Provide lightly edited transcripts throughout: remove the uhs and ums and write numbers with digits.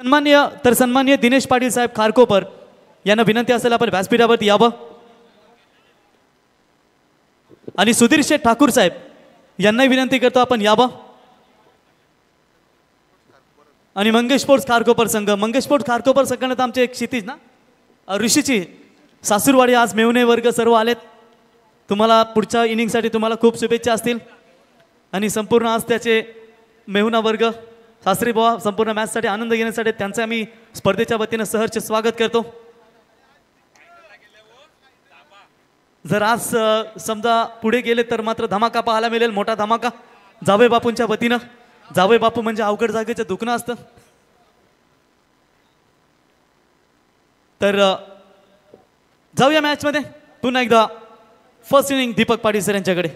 सन्माननीय दिनेश पाटील साहेब खारकोपर यांना विनंती असेल आपण व्यासपीठावरती यावं आणि सुधीर शेठ ठाकूर साहेब यांनाही विनंती करतो आपण यावं आणि मंगेश स्पोर्ट्स खारकोपर संघाने तर आमचे एक क्षितिज ना ऋषीची सासूरवाडी आज मेहुणे वर्ग सर्व आलेत. तुम्हाला पुढच्या इनिंगसाठी तुम्हाला खूप शुभेच्छा असतील आणि संपूर्ण आज त्याचे मेहुणा वर्ग सासरी बुवा संपूर्ण मॅचसाठी आनंद घेण्यासाठी त्यांचे आम्ही स्पर्धेच्या वतीनं सहर्ष स्वागत करतो. जर आज समजा पुढे गेले तर मात्र धमाका पाहायला मिळेल, मोठा धमाका जावई बापूंच्या वतीनं. जावई बापू म्हणजे अवघड जागेचं दुखणं असतं. तर जाऊया मॅचमध्ये. पुन्हा एकदा first inning Deepak Patil sir यांच्याकडे.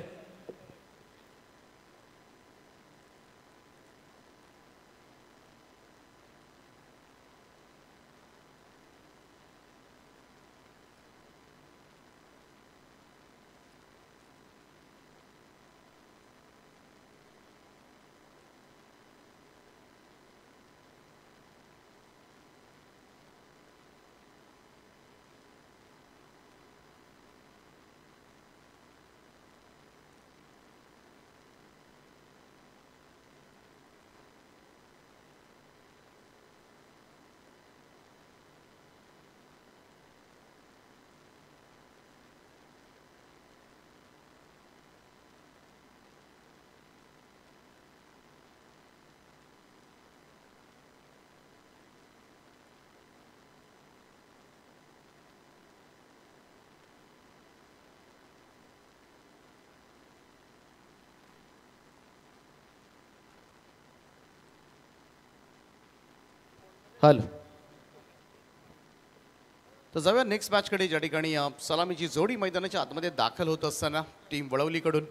हॅलो. तर जाऊया नेक्स्ट मॅचकडे, ज्या ठिकाणी सलामीची जोडी मैदानाच्या आतमध्ये दाखल होत असताना टीम वळवलीकडून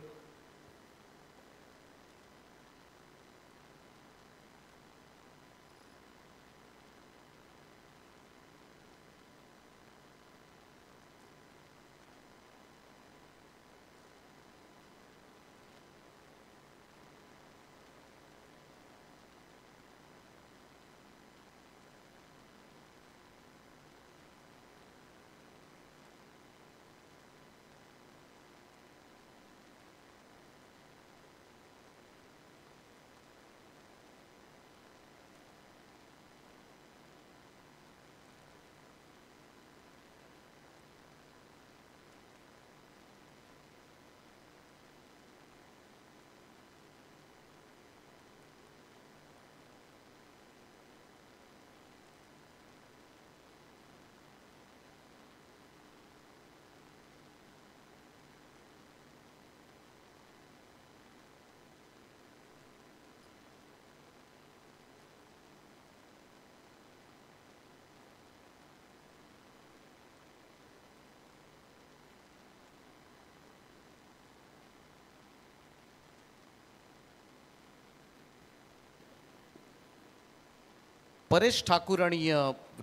परेश ठाकूर आणि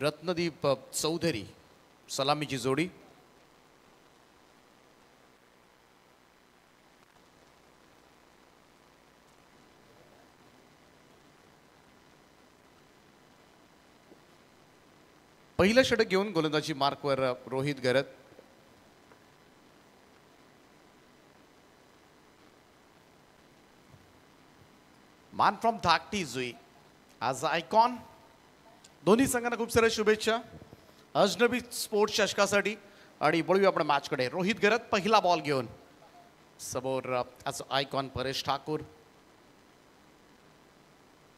रत्नदीप चौधरी सलामीची जोडी. पहिलं षटक घेऊन गोलंदाजी मार्कवर रोहित गरत. मान फ्रॉम धाकटी जुई आज आयकॉन. दोन्ही संघांना खूप साऱ्या शुभेच्छा अजनबी स्पोर्ट्स चषकासाठी. आणि वळूया आपण मॅचकडे. रोहित गरत पहिला बॉल घेऊन समोर आज आयकॉन परेश ठाकूर.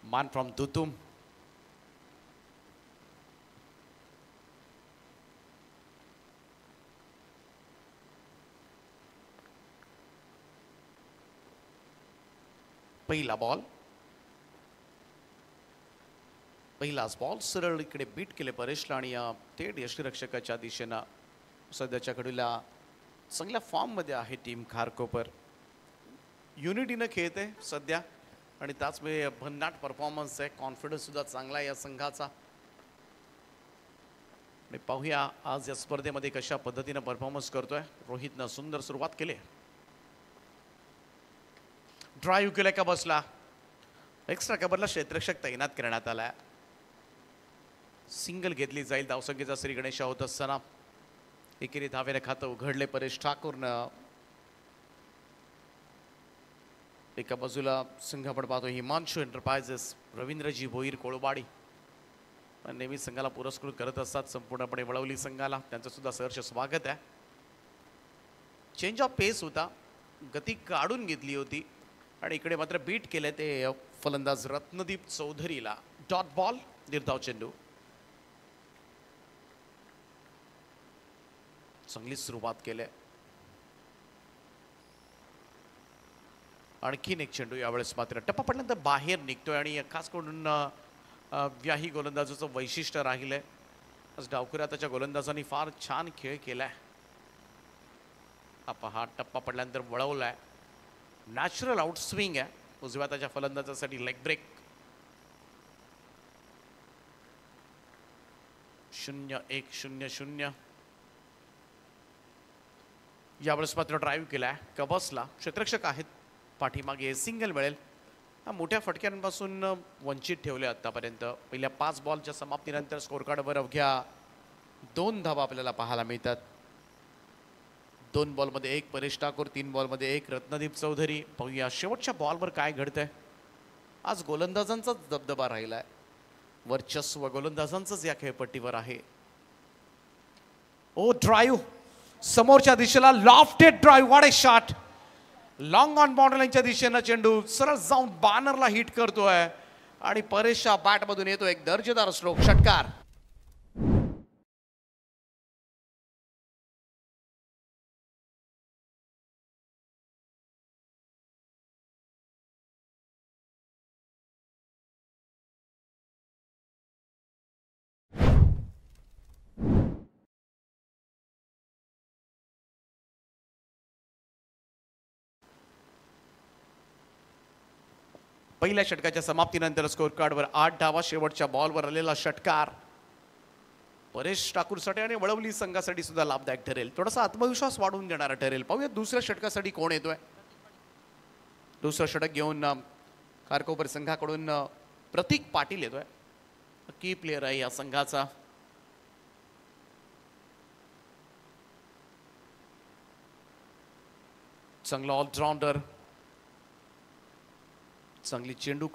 मान फ्रॉम दुतुम. पहिला बॉल, पहिलाच बॉल सरळ इकडे बीट केले परेशला आणि थेट यष्टीरक्षकाच्या दिशेनं. सध्याच्या घडीला चांगल्या फॉर्ममध्ये आहे टीम खारकोपर. युनिटीनं खेळते सध्या आणि त्याचवेळी भन्नाट परफॉर्मन्स आहे. कॉन्फिडन्स सुद्धा चांगला आहे या संघाचा. आणि पाहूया आज या स्पर्धेमध्ये कशा पद्धतीनं परफॉर्मन्स करतोय. रोहितनं सुंदर सुरुवात केली. ड्राईव्ह केला का बसला. एक्स्ट्रा कव्हरला क्षेत्ररक्षक तैनात करण्यात आला. सिंगल घेतली जाईल. धावसंख्येचा श्री गणेशा होत असताना एकेरी धावेने खातं उघडले परेश ठाकूरनं. एका बाजूला संघ आपण पाहतो हिमांशू एंटरप्राइजेस, रवींद्रजी भोईर कोळवाडी नेहमी संघाला पुरस्कृत करत असतात. संपूर्णपणे वळवली संघाला त्यांचं सुद्धा सहर्ष स्वागत आहे. चेंज ऑफ पेस होता, गती काढून घेतली होती आणि इकडे मात्र बीट केले ते फलंदाज रत्नदीप चौधरीला. डॉट बॉल, निर्धाव चेंडू. चांगली सुरुवात केली. आणखीन एक चेंडू यावेळेस मात्र टप्पा पडल्यानंतर बाहेर निघतोय आणि खास करून व्याही गोलंदाजाचं वैशिष्ट्य राहिलंय. आज डावखुऱ्याच्या गोलंदाजांनी फार छान खेळ केलाय. हा टप्पा पडल्यानंतर वळवलाय. नॅचरल आउट स्विंग आहे उजव्या त्याच्या फलंदाजासाठी. Leg break. 0-1-0-0. यावेळेस मात्र ड्राईव्ह केलाय कबसला. क्षेत्ररक्षक आहेत पाठीमागे. सिंगल मिळेल. मोठ्या फटक्यांपासून वंचित ठेवले आतापर्यंत. पहिल्या 5 बॉलच्या समाप्तीनंतर स्कोर कार्डवर अवघ्या 2 धावा आपल्याला पाहायला मिळतात. 2 बॉलमध्ये 1 परेश ठाकूर, 3 बॉलमध्ये 1 रत्नदीप चौधरी. पाहूया शेवटच्या बॉलवर काय घडतंय. आज गोलंदाजांचाच दबदबा राहिलाय. वर्चस्व गोलंदाजांचंच या खेळपट्टीवर आहे. ओ ड्राईव्ह समोरच्या दिशेला, lofted drive. What A shot. Long on boundary लाईनच्या दिशेनं चेंडू सरळ जाऊन बॅनरला हिट करतोय आणि परेशच्या बॅटमधून येतो एक दर्जेदार स्ट्रोक. षटकार. पहिल्या षटकाच्या समाप्तीनंतर स्कोर कार्डवर 8 धावा. शेवटच्या बॉलवर आलेला षटकार परेश ठाकूरसाठी आणि वळवली संघासाठी सुद्धा लाभदायक ठरेल. थोडासा आत्मविश्वास वाढवून देणारा ठरेल. पाहूया दुसऱ्या षटकासाठी कोण येतोय. दुसरं षटक घेऊन खारकोपर संघाकडून प्रतीक पाटील येतोय. की प्लेयर आहे या संघाचा. चांगला ऑलराऊंडर. चांगली चेंडू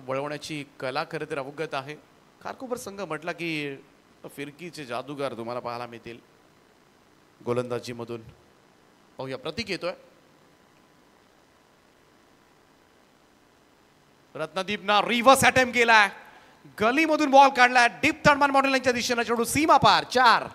वळवण्याची कला खरं तर अवगत आहे. खारकोपर संघ म्हटला की फिरकीचे जादूगार तुम्हाला पाहायला मिळतील गोलंदाजीमधून. पाहूया प्रतीक येतोय. रत्नदीपना रिव्हर्स अटेम्प्ट केलाय. गलीमधून बॉल काढलाय. डीप थर्डमॅन बाउंड्री लाईनच्या दिशेनं चेंडू सीमा पार. 4.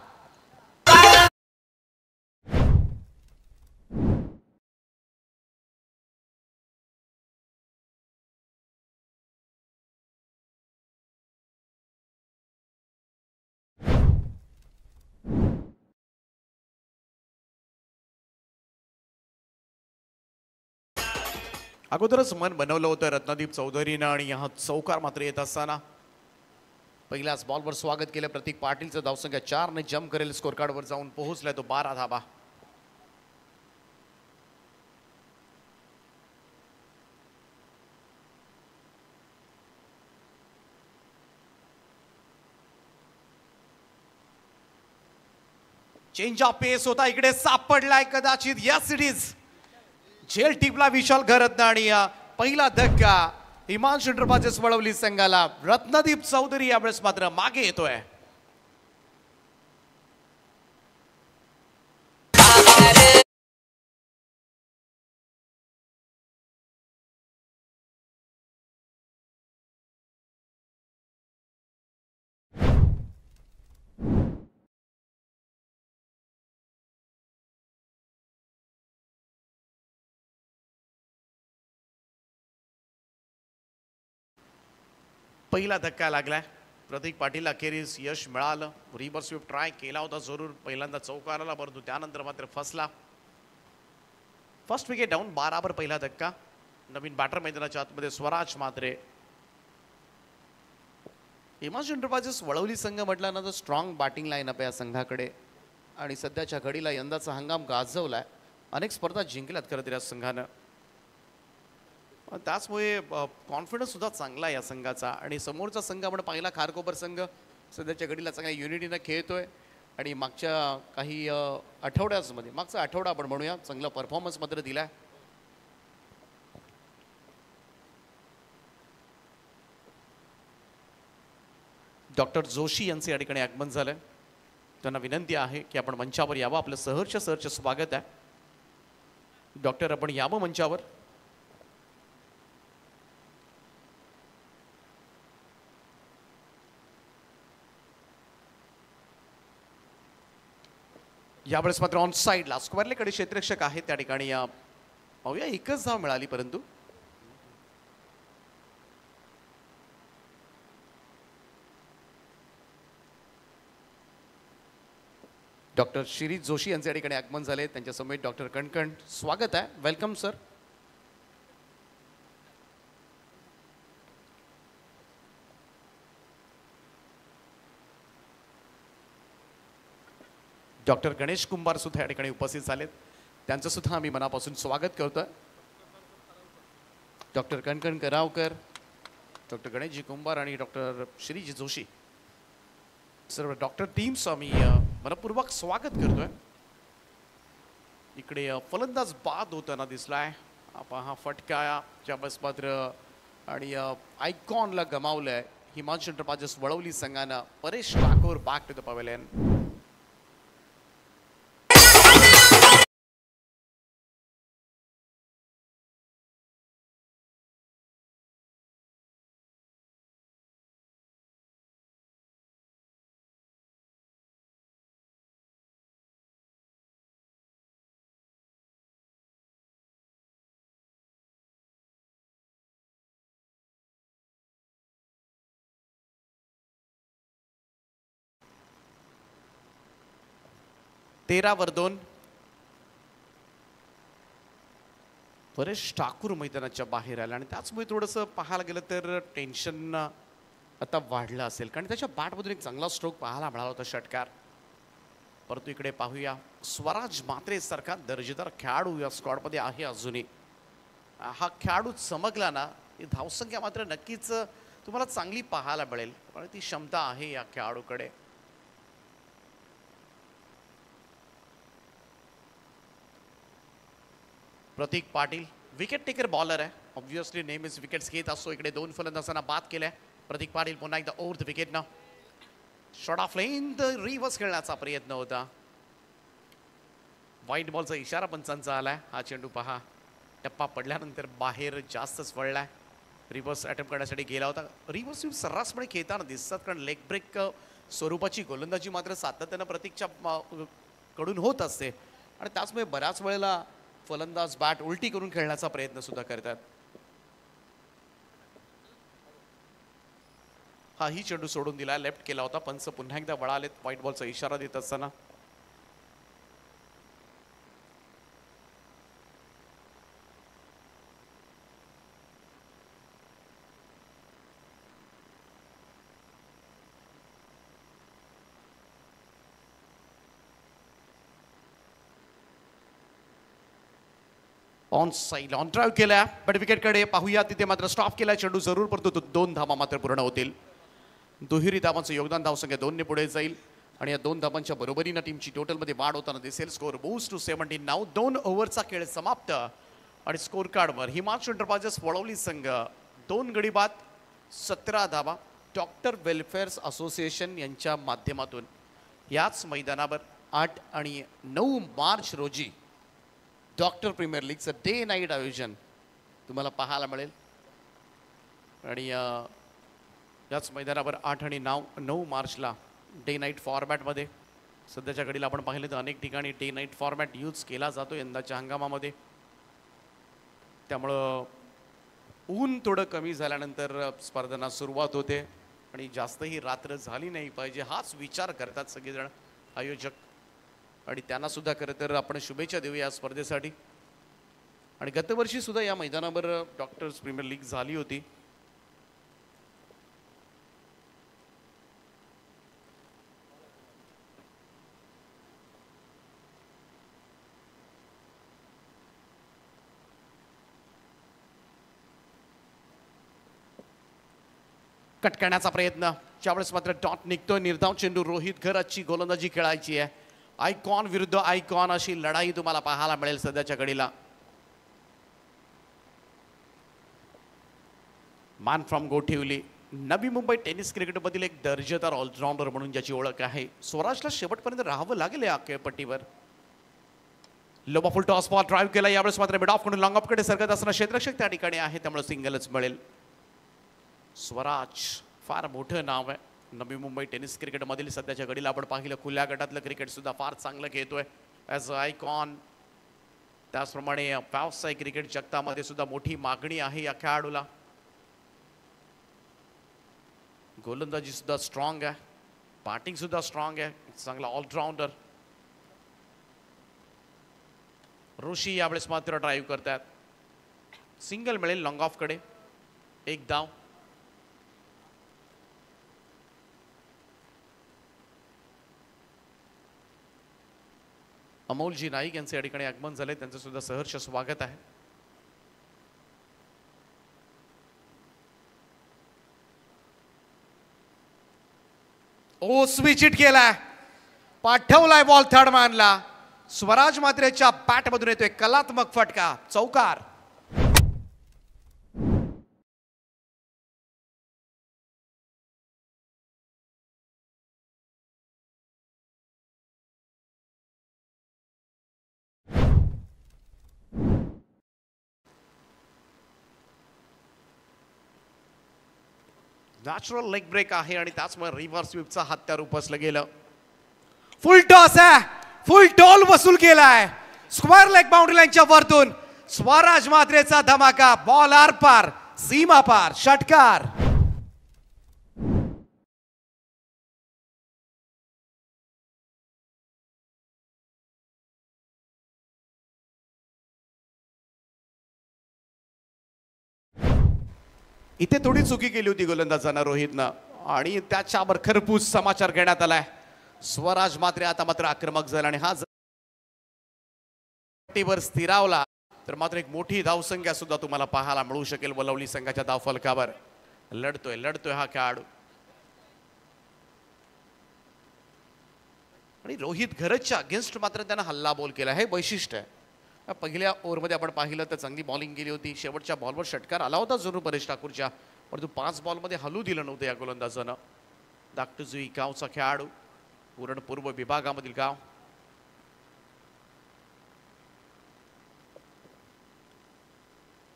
अगोदरच मन बनवलं होतं रत्नदीप चौधरीनं आणि हा चौकार मात्र येत असताना पहिल्याच बॉलवर स्वागत केलं प्रतीक पाटीलचं. धावसंख्या 4 ने जम्प करेल. स्कोर कार्डवर जाऊन पोहोचलाय तो 12 धावा. चेंज ऑफ पेस होता इकडे सापडलाय कदाचित. Yes it is. झेल टिपला विशाल घरत्न आणि पहिला धक्का हिमांशू एंटरप्राइजेस वळवली संघाला. रत्नदीप चौधरी यावेळेस मात्र मागे येतोय. पहिला धक्का लागलाय. प्रतीक पाटील अखेरीस यश मिळालं. रिव्हर्स स्वीप ट्राय केला होता जरूर. पहिल्यांदा चौकाराला, परंतु त्यानंतर मात्र फसला. First wicket down. 12 वर पहिला धक्का. नवीन बॅटर मैदानाच्या आतमध्ये स्वराज मात्रे. हिमांशू एंटरप्राइजेस वळवली संघ म्हटल्यानंतर स्ट्रॉंग बॅटिंग लाईनअप आहे या संघाकडे आणि सध्याच्या घडीला यंदाचा हंगाम गाजवलाय. अनेक स्पर्धा जिंकल्यात खरं तर या संघानं. त्याचमुळे कॉन्फिडन्स सुद्धा चांगला आहे या संघाचा. आणि समोरचा संघ आपण पाहिला खारकोपर संघ सध्याच्या घडीला चांगल्या युनिटीनं खेळतोय आणि मागच्या काही आठवड्यामध्ये मागचा आठवडा आपण म्हणूया चांगला परफॉर्मन्स मात्र दिलाय. डॉक्टर जोशी यांचे या ठिकाणी आगमन झालंय. त्यांना विनंती आहे की आपण मंचावर यावं. आपलं सहर्ष स्वागत आहे. डॉक्टर आपण यावं मंचावर. यावेळेस मात्र ऑन साईडला स्क्वेअरलेकडे क्षेत्ररक्षक आहेत त्या ठिकाणी पाहूया एकच धाव मिळाली परंतु डॉक्टर शिरीष जोशी यांचे या ठिकाणी आगमन झाले. त्यांच्या समेत डॉक्टर कणकण स्वागत आहे. Welcome sir. डॉक्टर गणेश कुंभार सुद्धा या ठिकाणी उपस्थित झालेत. त्यांचं सुद्धा आम्ही मनापासून स्वागत करतोय. डॉक्टर कणकण करावकर, डॉक्टर गणेशजी कुंभार आणि डॉक्टर श्रीजी जोशी सर्व डॉक्टर टीम्स आम्ही मनपूर्वक स्वागत करतोय. इकडे फलंदाज बाद होताना दिसलाय. हा फटकाच्या बस मात्र आणि आयकॉनला गमावलंय. हिमाचल इंटरप्राइजेस वळवली संघानं. Paresh Thakur back to the pavilion. तेरा वर 2. परेश ठाकूर मैदानाच्या बाहेर आला आणि त्याचमुळे थोडंसं पाहायला गेलं तर टेन्शन आता वाढलं असेल कारण त्याच्या बॅटमधून एक चांगला स्ट्रोक पाहायला मिळाला होता षटकार. परंतु इकडे पाहूया स्वराज मात्रे सारखा दर्जेदार खेळाडू या स्क्वॉडमध्ये आहे अजूनही. हा खेळाडू चमकला ना ही धावसंख्या मात्र नक्कीच तुम्हाला चांगली पाहायला मिळेल. पण ती क्षमता आहे या खेळाडूकडे. प्रतीक पाटील विकेट टेकर बॉलर आहे. ऑब्व्हियसली नेहमीच विकेट्स घेत असतो. इकडे 2 फलंदाजांना बाद केलाय. प्रतीक पाटील पुन्हा एकदा ओव्हर द विकेटनं शॉट ऑफ लेंथ रिव्हर्स खेळण्याचा प्रयत्न होता. व्हाईट बॉलचा इशारा पंचांचा आलाय. हा चेंडू पहा टप्पा पडल्यानंतर बाहेर जास्तच वळलाय. रिव्हर्स अटेम्प्ट करण्यासाठी गेला होता. रिव्हर्स सर्रासपणे खेळताना दिसतात कारण लेग ब्रेक स्वरूपाची गोलंदाजी मात्र सातत्यानं प्रतीकच्या कडून होत असते आणि त्याचमुळे बऱ्याच वेळेला फलंदाज बॅट उलटी करून खेळण्याचा प्रयत्न सुद्धा करतात. हाही चेंडू सोडून दिला. लेफ्ट केला होता. पंच पुन्हा एकदा वळालेत व्हाईट बॉलचा इशारा देत असताना. ऑन साईड ऑन ड्राईव्ह केला बट विकेटकडे पाहूया. तिथे मात्र स्टॉप केला चेंडू जरूर परंतु 2 धावा मात्र पूर्ण होतील. दुहेरी धावांचं योगदान धावसंख्या 2 ने पुढे जाईल आणि या 2 धावांच्या बरोबरीनं टीमची टोटलमध्ये वाढ होताना दिसेल. स्कोर बूस्ट टू 17 नाव. 2 ओव्हरचा खेळ समाप्त आणि स्कोर कार्डवर हिमाचल इंटरप्राइजेस वळवली संघ 2 गडी बाद 17 धावा. डॉक्टर वेलफेअर असोसिएशन यांच्या माध्यमातून याच मैदानावर 8 आणि 9 मार्च रोजी डॉक्टर प्रीमियर लीगचं डे नाईट आयोजन तुम्हाला पाहायला मिळेल आणि याच मैदानावर 8 आणि 9 मार्चला डे नाईट फॉर्मॅटमध्ये सध्याच्या घडीला आपण पाहिलं तर अनेक ठिकाणी डे नाईट फॉर्मॅट यूज केला जातो यंदाच्या हंगामामध्ये. त्यामुळं ऊन थोडं कमी झाल्यानंतर स्पर्धांना सुरुवात होते आणि जास्तही रात्र झाली नाही पाहिजे हाच विचार करतात सगळेजण आयोजक आणि त्यांना सुद्धा खरं तर आपण शुभेच्छा देऊया या स्पर्धेसाठी. आणि गतवर्षी सुद्धा या मैदानावर डॉक्टर्स प्रीमियर लीग झाली होती. कट करण्याचा प्रयत्न, त्यावेळेस मात्र डॉट निघतोय. निर्धाव चेंडू. रोहित घरतची गोलंदाजी खेळायची आहे. आयकॉन विरुद्ध आयकॉन अशी लढाई तुम्हाला पाहायला मिळेल सध्याच्या घडीला. मान फ्रॉम गोठिवली, नवी मुंबई टेनिस क्रिकेटमधील एक दर्जेदार ऑलराऊंडर म्हणून ज्याची ओळख आहे. स्वराजला शेवटपर्यंत राहावं लागेल या खेळपट्टीवर. लोबा फुल टॉस बॉल ड्राईव्ह केला. यावेळेस मात्र मिड ऑफ कडून लॉंग ऑफ कडे सरकत असताना क्षेत्ररक्षक त्या ठिकाणी आहे, त्यामुळे सिंगलच मिळेल. स्वराज फार मोठं नाव आहे नवी मुंबई टेनिस क्रिकेटमधील. सध्याच्या घडीला आपण पाहिलं खुल्या गटातलं क्रिकेट सुद्धा फार चांगलं खेळतोय ॲज अ आयकॉन. त्याचप्रमाणे व्यावसायिक क्रिकेट जगतामध्ये सुद्धा मोठी मागणी आहे या खेळाडूला. गोलंदाजी सुद्धा स्ट्रॉंग आहे, बॅटिंग सुद्धा स्ट्रॉंग आहे, चांगला ऑलराऊंडर. ऋषी यावेळेस मात्र ड्राईव्ह करतात. सिंगल मिळेल लॉंग ऑफ कडे. एक धाव. अमोलजी नाईक यांचे या ठिकाणी आगमन झाले, त्यांचं सुद्धा सहर्ष स्वागत आहे. ओ स्विच हिट केलाय, पाठवलाय बॉल थर्ड मॅनला. स्वराज मात्रेच्या बॅट मधून येतोय कलात्मक फटका, चौकार. नॅचरल लेग ब्रेक आहे आणि त्याचमुळे रिव्हर्स स्वीपचा हत्यार उपसलं गेलं. फुल टॉस आहे, फुल टॉल वसूल केलाय स्क्वेअर लेग बाउंड्री लाईनच्या वरतून. स्वराज मात्रेचा धमाका, बॉल आर पार, सीमा पार, षटकार. इथे थोडी चुकी केली होती गोलंदाजांना रोहितनं आणि त्याच्यावर खरपूस समाचार घेण्यात आलाय. स्वराज मात्रे आता मात्र आक्रमक झाला आणि हा वर स्थिरावला तर मात्र एक मोठी धावसंख्या सुद्धा तुम्हाला पाहायला मिळू शकेल वलवली संघाच्या धावफलकावर. लढतोय हा खेळाडू. आणि रोहित घरतच्या अगेन्स्ट मात्र त्यानं हल्ला बॉल केला, हे वैशिष्ट्य आहे. पहिल्या ओव्हरमध्ये आपण पाहिलं तर चांगली बॉलिंग केली होती. शेवटच्या बॉलवर षटकार आला होता जरूर परेश ठाकूरच्या, परंतु 5 बॉलमध्ये हलू दिलं नव्हतं या गोलंदाजानं. दाक्टुजुई गावचा खेळाडू, उरण पूर्व विभागामधील गाव.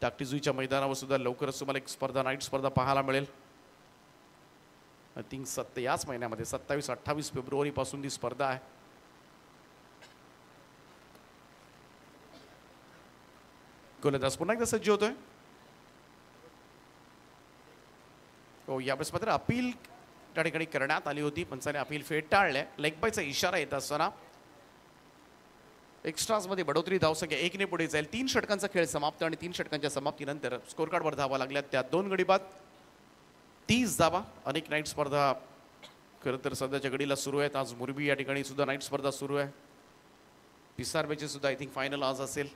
दाक्टुजुईच्या मैदानावर सुद्धा लवकरच तुम्हाला एक स्पर्धा, नाईट स्पर्धा पाहायला मिळेल. आय थिंक याच महिन्यामध्ये 27-28 फेब्रुवारी पासून ती स्पर्धा आहे. गोलंदाज पुन्हा एकदा सज्ज होतोय. हो, यावेळेस मात्र अपील त्या ठिकाणी करण्यात आली होती, पंचाने अपील फेटाळले. लेग बायचा इशारा येत असताना एक्स्ट्राज मध्ये बढोतरी धावसंख्या 1 पुढे जाईल. 3 षटकांचा खेळ समाप्त आणि 3 षटकांच्या समाप्तीनंतर स्कोर कार्डवर धावा लागल्या त्या 2 गडी बाद 30 धावा. अनेक नाईट स्पर्धा खरं तर सध्याच्या घडीला सुरू आहेत. आज मुरबी या ठिकाणी सुद्धा नाईट स्पर्धा सुरू आहे. पिसारबेची सुद्धा आय थिंक फायनल आज असेल.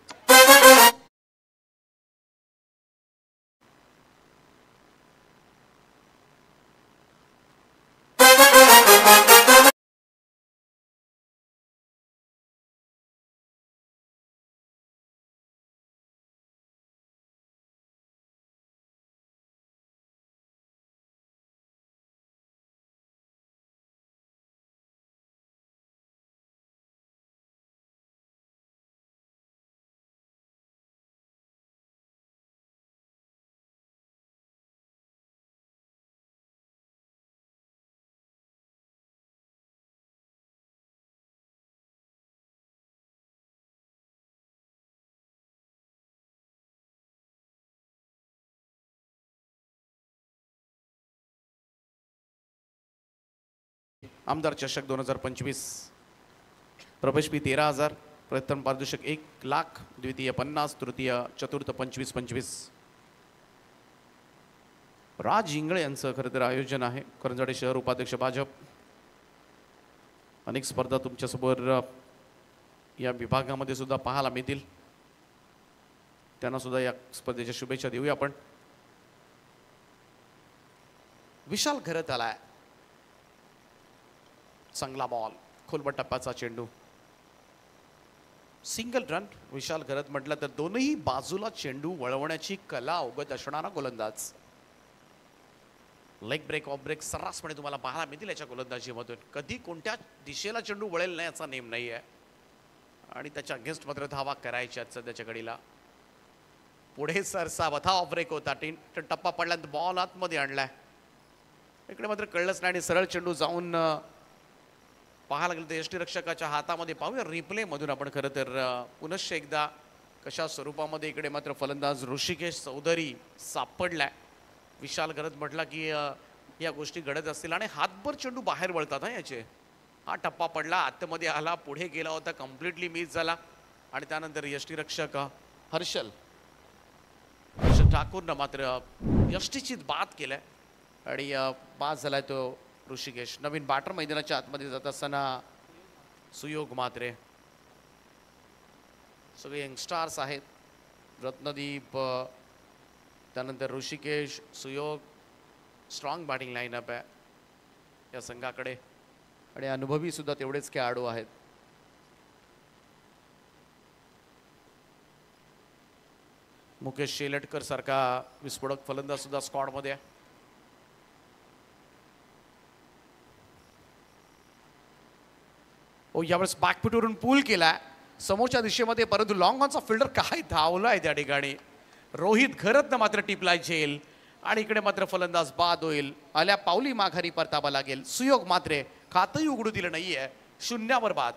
आमदार चषक 2025 प्रवेश फी 13,000, प्रथम पारितोषिक 1,00,000, द्वितीय 50, तृतीय चतुर्थ 25-25. राज इंगळे यांचं खरं तर आयोजन आहे. करंजाडे शहर उपाध्यक्ष भाजप. अनेक स्पर्धा तुमच्यासमोर या विभागामध्ये सुद्धा पाहायला मिळतील. त्यांना सुद्धा या स्पर्धेच्या शुभेच्छा देऊया आपण. विशाल घरत आलाय. चांगला बॉल, खोलवर टप्प्याचा चेंडू, सिंगल रन. विशाल घरत म्हटलं तर दोनही बाजूला चेंडू वळवण्याची कला अवगत असणारा गोलंदाज. लेग ब्रेक ऑफ ब्रेक सर्रासपणे तुम्हाला पाहायला मिळतील याच्या गोलंदाजीमधून. कधी कोणत्या दिशेला चेंडू वळेल नाही याचा नेम नाही आहे आणि त्याच्या अगेन्स्ट मात्र धावा करायच्या सध्याच्या घडीला. पुढे सरसा वथा ऑफ ब्रेक होता, टप्पा पडला, बॉल आतमध्ये आणलाय. इकडे मात्र कळलंच नाही आणि सरळ चेंडू जाऊन पाहायला गेलं तर यष्टीरक्षकाच्या हातामध्ये. पाहूया रिप्ले मधून आपण खरं तर पुनश्च एकदा कशा स्वरूपामध्ये. इकडे मात्र फलंदाज ऋषिकेश चौधरी सापडलाय. विशाल घरत म्हटला की या गोष्टी घडत असतील आणि हातभर चेंडू बाहेर वळतात हा याचे. हा टप्पा पडला, आतमध्ये आला, पुढे गेला होता, कम्प्लिटली मिस झाला आणि त्यानंतर यष्टीरक्षक हर्षल ठाकूरनं मात्र यष्टीची बाद केलाय आणि बाद झालाय तो ऋषिकेश. नवीन बॅटर मैदानाच्या आतमध्ये जात असताना सुयोग म्हात्रे. सगळे यंगस्टार्स आहेत. रत्नदीप, त्यानंतर ऋषिकेश, सुयोग. स्ट्रॉंग बॅटिंग लाईनअप आहे या संघाकडे आणि अनुभवी सुद्धा तेवढेच खेळाडू आहेत. मुकेश शेलटकर सारखा विस्फोटक फलंदाज सुद्धा स्क्वॉड मध्ये आहे. यावेळेस बॅकफुटवरून पूल केलाय समोरच्या दिशेमध्ये, परंतु लॉंग ऑनचा फिल्डर काय धावलाय त्या ठिकाणी. रोहित घरतनं मात्र टिपलाय झेल आणि इकडे मात्र फलंदाज बाद होईल. आल्या पावली माघारी परतावा लागेल. सुयोग मात्र खातही उघडू दिलं नाहीये, शून्यावर बाद.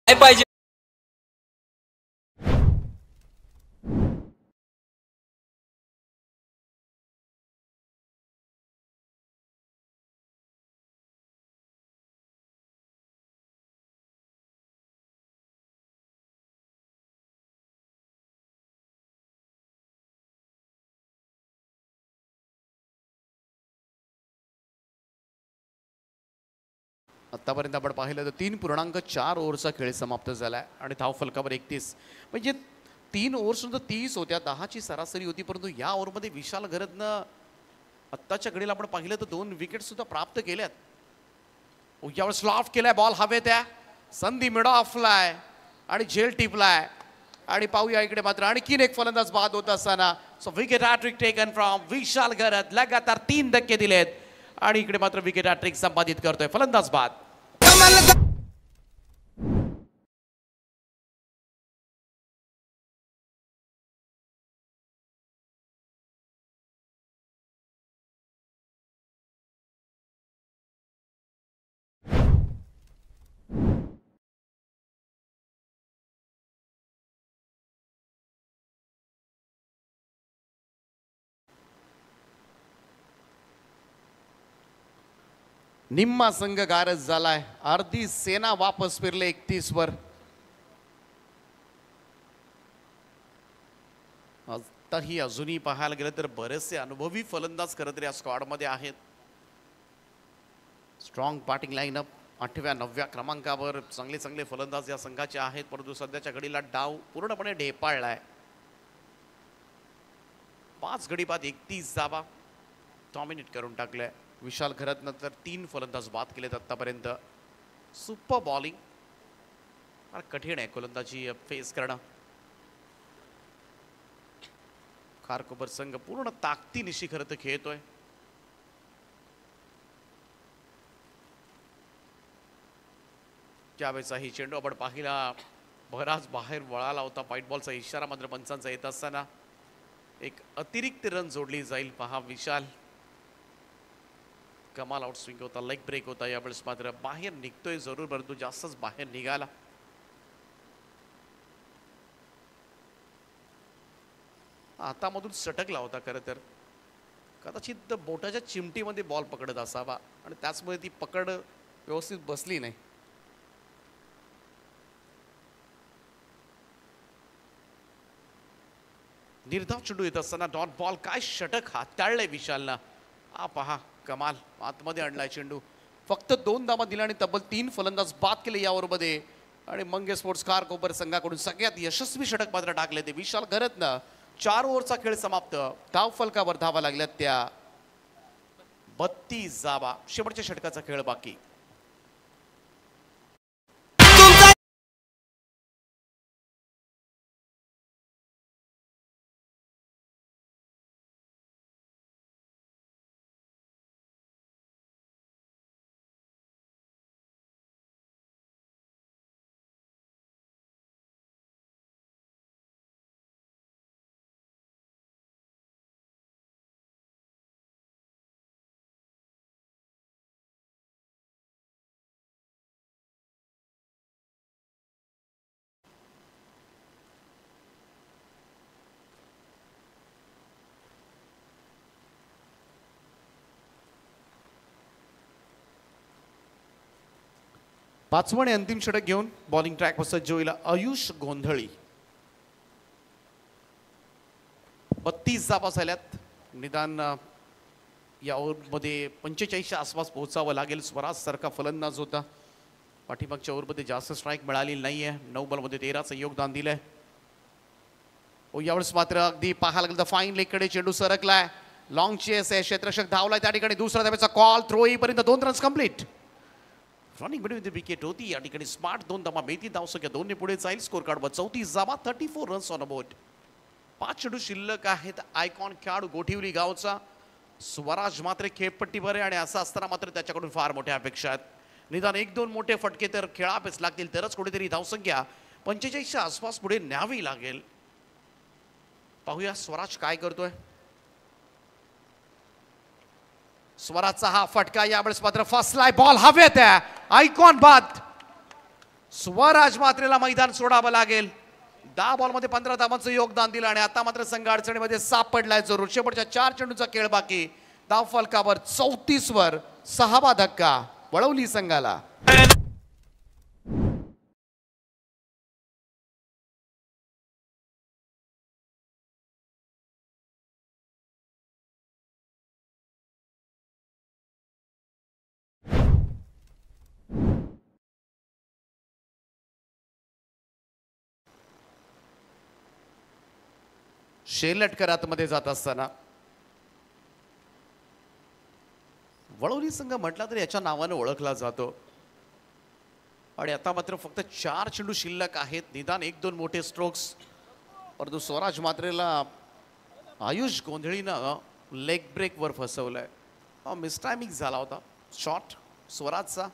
काय पाहिजे आतापर्यंत आपण पाहिलं तर 3.4 ओव्हरचा खेळ समाप्त झालाय आणि धाव फलकावर 31. म्हणजे 3 ओव्हर सुद्धा 30 होत्या, 10ची सरासरी होती. परंतु या ओव्हरमध्ये विशाल घरतनं आत्ताच्या घडीला आपण पाहिलं तर 2 विकेट सुद्धा प्राप्त केल्यात. यावेळेस लॉफ्ट केलाय, बॉल हवेत आहे, संधी मिड ऑफलाय आणि झेल टिपलाय आणि पाहूया इकडे मात्र आणखीन एक फलंदाज बाद होत असताना. So wicket hattrick taken from Vishal Gharat. लगातार 3 धक्के दिलेत आणि इकडे मात्र विकेट हॅट्रिक संपादित करतोय फलंदाज बाद. निम्मा संघ गारज झालाय, अर्धी सेना वापस फिरले 31 वर. आताही अजूनही पाहायला गेलं तर बरेचसे अनुभवी फलंदाज खरं तर या स्क्वॉड मध्ये आहेत. स्ट्रॉंग बॅटिंग लाईनअप 8व्या 9व्या क्रमांकावर चांगले चांगले फलंदाज या संघाचे आहेत. परंतु सध्याच्या घडीला डाव पूर्णपणे ढेपाळलाय. 5 गडी बाद 31 धावा डॉमिनेट करून टाकलंय. विशाल घरत नंतर 3 फलंदाज बाद केलेत आतापर्यंत. सुपर बॉलिंग, फार कठीण आहे गोलंदाजी फेस करणं. खारकोपर संघ पूर्ण ताकदीनिशी खरं तर खेळतोय. त्यावेळेचा ही चेंडू आपण पाहिला बराच बाहेर वळाला होता. व्हाईट बॉलचा इशारा मात्र पंचांचा येत असताना एक अतिरिक्त रन जोडली जाईल. पहा विशाल, कमाल आउट स्विंग होता, लेग ब्रेक होता. यावेळेस मात्र बाहेर निघतोय जरूर, परंतु जास्तच बाहेर निघाला. हातामधून सटकला होता खरं तर. कदाचित बोटाच्या चिमटीमध्ये बॉल पकडत असावा आणि त्याचमुळे ती पकड व्यवस्थित बसली नाही. निर्धाव चेंडू येत असताना डॉट बॉल, काय षटक हाताळलंय विशालनं. हा पहा कमाल, आतमध्ये आणलाय चेंडू. फक्त 2 धावा दिल्या आणि तब्बल 3 फलंदाज बाद केले या ओव्हरमध्ये आणि मंगेश स्पोर्ट्स कारकोपर संघाकडून सगळ्यात यशस्वी षटक मात्र टाकले ते विशाल घरतनं. 4 ओव्हरचा खेळ समाप्त. धाव फलकावर धावा लागल्यात त्या 32 धावा. शेवटच्या षटकाचा खेळ बाकी. पाचवं आणि अंतिम षटक घेऊन बॉलिंग ट्रॅक सज्ज होईल आयुष गोंधळी. 32 धावा झाल्यात. निदान या ओव्हरमध्ये 45च्या आसपास पोहोचावं लागेल. स्वराज सारखा फलंदाज होता. पाठीमागच्या ओव्हरमध्ये जास्त स्ट्राईक मिळालेली नाहीये. 9 बॉलमध्ये 13चं योगदान दिलंय. यावेळेस मात्र अगदी पाहायला लागलं तर फाईन लेगकडे चेंडू सरकलाय. लॉंग चेस आहे. क्षेत्ररक्षक धावलाय त्या ठिकाणी. दुसरा धावेचा कॉल. थ्रो येईपर्यंत 2 runs complete. Running between the wicket होती या ठिकाणी. स्मार्ट 2 धावा मिळतील. धावसंख्या 2 ने पुढे जाईल. स्कोर कार्डवर 34 धावा. 34 रन्स ऑन अ बोर्ड. 5 चेंडू शिल्लक आहेत. आयकॉन खेळाडू गोठिवली गावचा स्वराज मात्र खेळपट्टीवर आहे आणि असं असताना मात्र त्याच्याकडून फार मोठ्या अपेक्षा आहेत. निदान 1-2 मोठे फटके तर खेळावेच लागतील तरच कुठेतरी धावसंख्या 45च्या आसपास पुढे न्यावी लागेल. पाहूया स्वराज काय करतोय. स्वराजचा हा फटका यावेळेस मात्र फसलाय. बॉल हवेत आहे. आयकॉन बाद. स्वराज मात्रेला मैदान सोडावं लागेल. 10 बॉलमध्ये 15 धावांचं योगदान दिलं आणि आता मात्र संघ अडचणीमध्ये सापडलाय जरूर. शेवटच्या 4 चेंडूचा खेळ बाकी. धाव फलकावर 34 वर 6वा धक्का वळवली संघाला. शेलटकर आतमध्ये जात असताना वळवली संघ म्हटला तर याच्या नावाने ओळखला जातो आणि आता मात्र फक्त 4 चेंडू शिल्लक आहेत. निदान 1-2 मोठे स्ट्रोक्स. परंतु स्वराज मात्रेला आयुष गोंधळीनं लेग ब्रेक वर फसवलंय. मिसटायमिंग झाला होता शॉट स्वराजचा.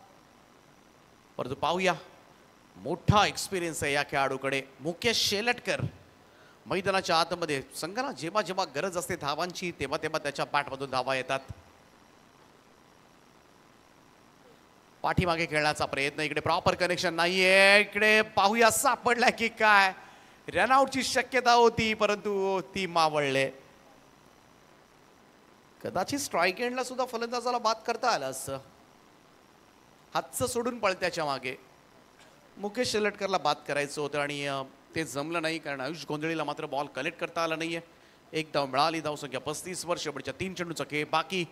परंतु पाहूया. मोठा एक्सपिरियन्स आहे या खेळाडूकडे. मुकेश शेलटकर मैदानाच्या आतमध्ये. संघाला जेव्हा जेव्हा गरज असते धावांची तेव्हा तेव्हा त्याच्या बॅटमधून धावा येतात. पाठीमागे खेळण्याचा प्रयत्न. इकडे प्रॉपर कनेक्शन नाहीये. इकडे पाहूया सापडलाय की काय. रनआउटची शक्यता होती परंतु ती मावळले. कदाचित स्ट्राईक एंडला सुद्धा फलंदाजाला बाद करता आलं असतं. हातचं सोडून पळत्याच्या मागे मुकेश शेलटकरला बाद करायचं होतं आणि ते जमलं नाही कारण आयुष गोंधळीला मात्र बॉल कलेक्ट करता आला नाहीये. 1 धाव मिळाली. धावसंख्या 35 वर. शेवटच्या 3 चेंडूचा खेळ बाकी.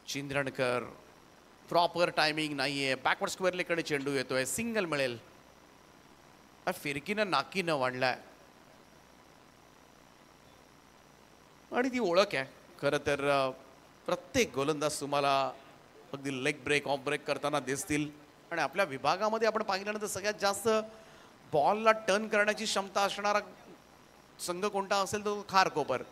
चिंद्रणकर प्रॉपर टायमिंग नाहीये. बॅकवर्ड स्क्वेअर लेकडे चेंडू येतोय. सिंगल मिळेल. फिरकीनं नाकीनं वाढलाय आणि ती ओळख आहे खरं तर. प्रत्येक गोलंदाज तुम्हाला अगदी लेग ब्रेक ऑफ ब्रेक करताना दिसतील आणि आपल्या विभागामध्ये आपण पाहिल्यानंतर सगळ्यात जास्त बॉलला टर्न करण्याची क्षमता असणारा संघ कोणता असेल तो खारकोपर.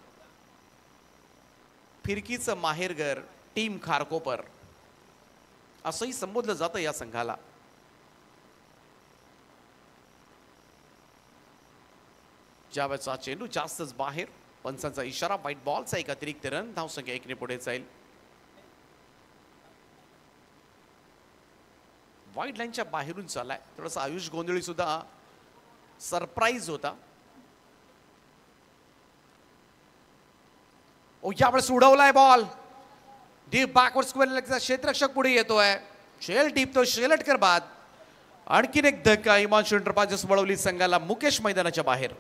फिरकीचं माहेरघर टीम खारकोपर असंही संबोधलं जातं या संघाला. ज्यावेळेचा चेंडू जास्तच बाहेर. पंचांचा इशारा. व्हाईट बॉलचा एक अतिरिक्त रन. धावसंख्या 1 ने पुढे जाईल. व्हाईट लाईनच्या बाहेरून चाललाय. थोडासा आयुष गोंधळी सुद्धा सरप्राईज होता. यावेळेस उडवलाय बॉल. Deep backward square. क्षेत्ररक्षक पुढे येतोय. शेल टिपतो. शेलटकर बाद. आणखीन एक धक्का. हिमांशु एंटरप्राइजेस वळवली संघाला. मुकेश मैदानाच्या बाहेर.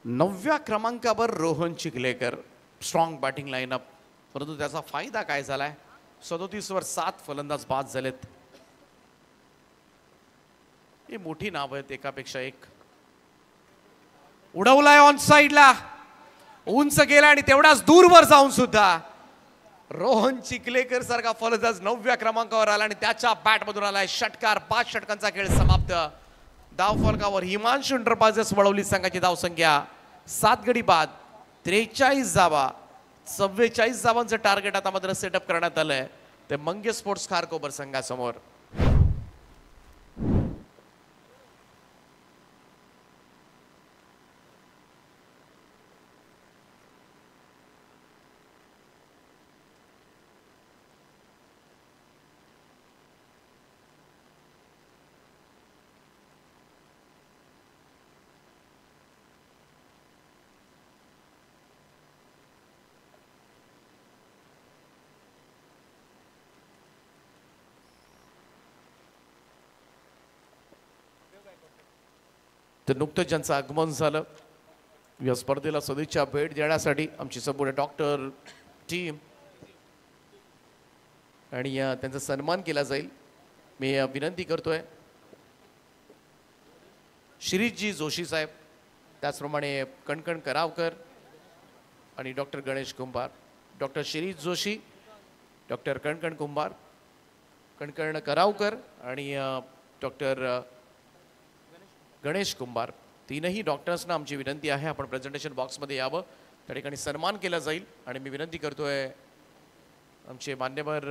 9व्या क्रमांकावर Rohan Chikhalekar, strong batting line-up, परंतु त्याचा फायदा काय झालाय, 37वर 7 फलंदाज बाद झालेत. ही मोठी नाव आहेत, एकापेक्षा एक. उडवलाय ऑन साइडला, उंच गेला आणि तेवढाच दूरवर जाऊन सुद्धा रोहन चिखलेकर सारखा फलंदाज 9व्या क्रमांकावर आला आणि त्याच्या बॅटमधून आलाय षटकार. 5 षटकांचा खेळ समाप्त. धाव फलकावर हिमांशु इंटरप्राइजेस वडवली संघाची धावसंख्या 7 गडी बाद, 43 धावा. 44 धावांचं टार्गेट आता मात्र सेटअप करण्यात आलंय ते मंगेश स्पोर्ट्स खारकोपर संघासमोर. तर नुकतंच ज्यांचं आगमन झालं या स्पर्धेला सदिच्छा भेट देण्यासाठी आमची संपूर्ण डॉक्टर टीम आणि त्यांचा सन्मान केला जाईल. मी विनंती करतोय शिरीषजी जोशी साहेब, त्याचप्रमाणे कणकण करावकर आणि डॉक्टर गणेश कुंभार. डॉक्टर शिरीष जोशी, डॉक्टर कणकण कुंभार, कणकण करावकर आणि डॉक्टर गणेश कुंभार, तीनही डॉक्टर्सना आमची विनंती आहे आपण प्रेझेंटेशन बॉक्समध्ये यावं. त्या ठिकाणी सन्मान केला जाईल. आणि मी विनंती करतोय आमचे मान्यवर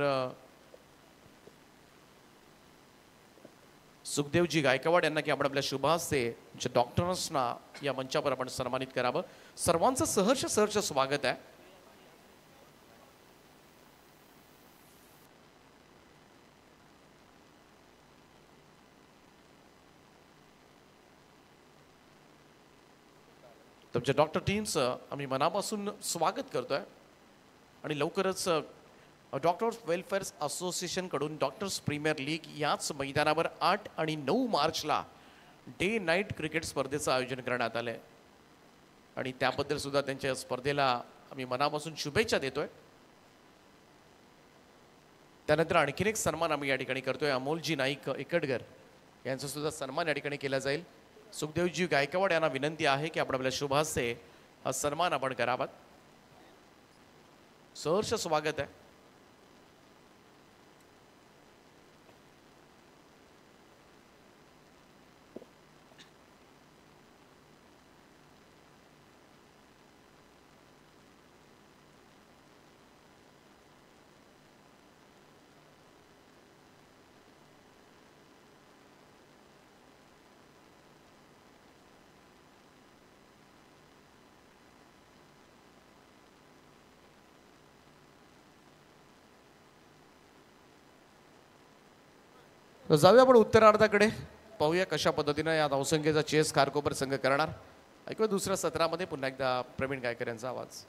सुखदेवजी गायकवाड यांना की आपण आपल्या शुभ हस्ते आमच्या डॉक्टर्सना या मंचावर आपण सन्मानित करावं. सर्वांचं सहर्ष स्वागत आहे. तुमच्या डॉक्टर टीमचं आम्ही मनापासून स्वागत करतोय. आणि लवकरच डॉक्टर्स वेलफेअर असोसिएशनकडून डॉक्टर्स प्रीमियर लीग याच मैदानावर 8 आणि 9 मार्चला डे नाईट क्रिकेट स्पर्धेचं आयोजन करण्यात आलं आहे. आणि त्याबद्दल सुद्धा त्यांच्या स्पर्धेला आम्ही मनापासून शुभेच्छा देतोय. त्यानंतर आणखीन एक सन्मान आम्ही या ठिकाणी करतोय. अमोलजी नाईक इकडगर यांचा सुद्धा सन्मान या ठिकाणी केला जाईल. सुखदेवजी गायकवाड यांना विनंती आहे की आपण आपल्या शुभ हस्ते हा सन्मान आपण करावा. सहर्ष स्वागत आहे. जाऊया आपण उत्तरार्धाकडे, पाहूया कशा पद्धतीनं या धावसंख्येचा चेस खारकोपर संघ करणार. ऐकूया दुसऱ्या सत्रामध्ये पुन्हा एकदा प्रवीण गायकर यांचा आवाज.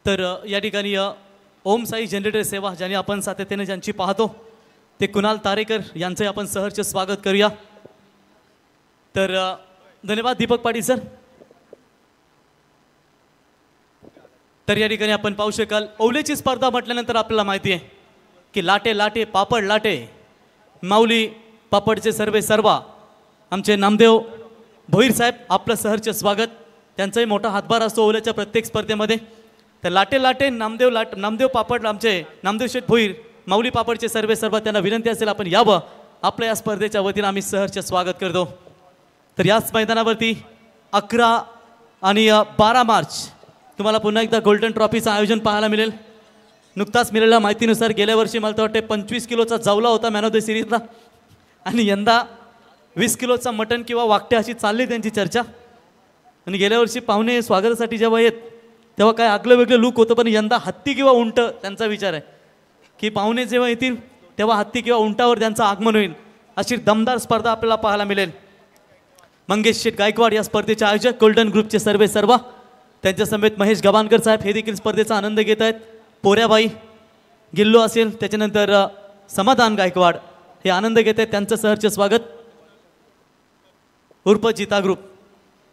तर या ठिकाणी ओम साई जनरेटर सेवा ज्यांनी आपण सातत्याने ज्यांची पाहतो ते कुणाल तारेकर यांचे आपण सहर्ष स्वागत करूया. तर धन्यवाद दीपक पाटील सर. तर या ठिकाणी आपण पाहू शकाल ओवलेची स्पर्धा म्हटल्यानंतर आपल्याला माहिती आहे की लाटे लाटे पापड लाटे, माऊली पापडचे सर्वे सर्वा आमचे नामदेव भोईर साहेब, आपलं सहर्ष स्वागत. त्यांचाही मोठा हातभार असतो ओवलेच्या प्रत्येक स्पर्धेमध्ये. तर लाटे लाटे नामदेव पापड आमचे नामदेव शेठ भोईर, माऊली पापडचे सर्वे सर्व, त्यांना विनंती असेल आपण यावं. आपल्या या स्पर्धेच्या वतीनं आम्ही सहर्ष स्वागत करतो. तर याच मैदानावरती 11 आणि 12 मार्च तुम्हाला पुन्हा एकदा गोल्डन ट्रॉफीचं आयोजन पाहायला मिळेल. नुकताच मिळालेल्या माहितीनुसार गेल्या वर्षी मला तर वाटते 25 किलोचा जावला होता मॅन ऑफ द सिरीजला, आणि यंदा 20 किलोचा मटण किंवा वाकटे अशी चालली त्यांची चर्चा. आणि गेल्या वर्षी पाहुणे स्वागतासाठी जेव्हा येत तेव्हा काय आगलं वेगळं लुक होतं, पण यंदा हत्ती किंवा उंट त्यांचा विचार आहे की पाहुणे जेव्हा येतील तेव्हा हत्ती किंवा उंटावर त्यांचं आगमन होईल. अशी दमदार स्पर्धा आपल्याला पाहायला मिळेल. मंगेश शेठ गायकवाड या स्पर्धेचे आयोजक, गोल्डन ग्रुपचे सर्व त्यांच्या समेत महेश गवानकर साहेब हे देखील स्पर्धेचा आनंद घेत आहेत. पोऱ्याबाई गिल्लो असेल, त्याच्यानंतर समाधान गायकवाड हे आनंद घेत आहेत, त्यांचं सहर्ष स्वागत. उर्फ जिता ग्रुप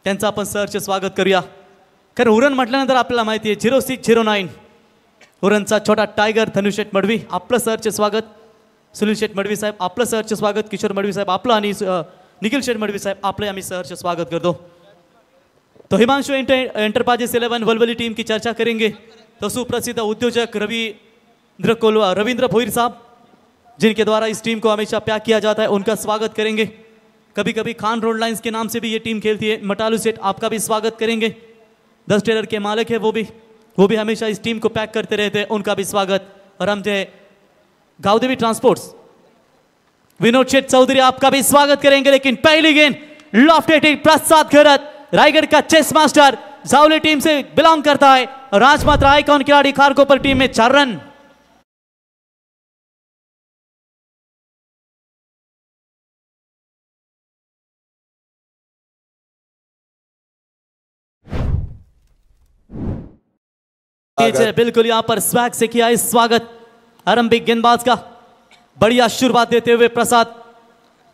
त्यांचं आपण सहर्ष स्वागत करूया. कारण उरण म्हटल्यानंतर आपल्याला माहिती आहे 0609 उरणचा छोटा टायगर धनुष शेठ मडवी आपलं सहर्ष स्वागत. सुनील शेठ मडवी साहेब आपलं सहर्ष स्वागत. किशोर मडवी साहेब आपलं आणि निखिल शेठ मडवी साहेब आपले आम्ही सहर्ष स्वागत करतो. तो हिमांशु एंटरप्राइजेस 11 वलवली टीम की चर्चा करेंगे. तो सुप्रसिद्ध उद्योजक रविंद्र भोईर साहब, जिनके द्वारा इस टीम को हमेशा प्यार किया जाता है, उनका स्वागत करेंगे. कभी कभी खान रोड लाइन्स के नाम से भी ये टीम खेलती है. मटालू सेठ आपका भी स्वागत करेंगे. 10 टेलर के मालिक है, वो भी हमेशा इस टीम को पैक करते रहते हैं, उनका भी स्वागत. और हम थे गावदेवी ट्रांसपोर्ट्स विनोद शेठ चौधरी, आपका भी स्वागत करेंगे. लेकिन पहली गेंद लॉफ्टेड प्रसाद खरत, रायगढ़ का चेस मास्टर, जावली टीम से बिलोंग करता है. राजमात्र आइकॉन खिलाड़ी खारकोपर टीम में 4 रन. बिल्कुल यहाँ पर स्वैग से किया इस स्वागत आरंभिक गेंदबाज का. बढ़िया शुरुआत देते हुए प्रसाद,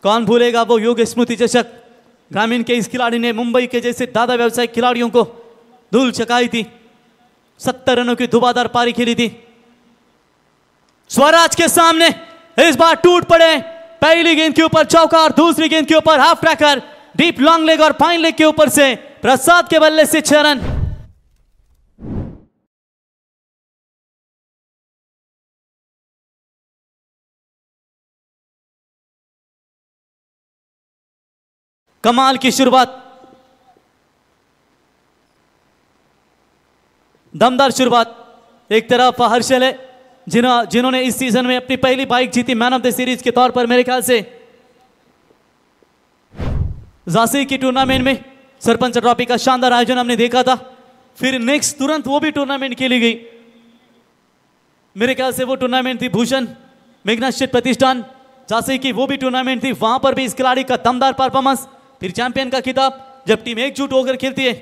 कौन भूलेगा वो युग स्मृति चषक. ग्रामीण के इस खिलाड़ी ने मुंबई के जैसे दादा व्यवसायिक खिलाड़ियों को धूल चकाई थी. 70 रनों की धुआंधार पारी खेली थी. स्वराज के सामने इस बार टूट पड़े. पहली गेंद के ऊपर चौका और दूसरी गेंद के ऊपर half tracker, deep long leg और फाइन लेग के ऊपर से प्रसाद के बल्ले से 6 रन. कमाल की शुरुआत, दमदार शुरुआत. एक तरफ हर्षल है जिन्होंने इस सीजन में अपनी पहली बाइक जीती मैन ऑफ द सीरीज के तौर पर. मेरे ख्याल से झांसी की टूर्नामेंट में सरपंच ट्रॉफी का शानदार आयोजन हमने देखा था. फिर नेक्स्ट तुरंत वो भी टूर्नामेंट खेली गई. मेरे ख्याल से वो टूर्नामेंट थी भूषण मेघनाथ शेठ प्रतिष्ठान झांसी की, वो भी टूर्नामेंट थी. वहां पर भी इस खिलाड़ी का दमदार परफॉर्मेंस, फिर चैंपियन का खिताब. जब टीम एकजुट होकर खेलती है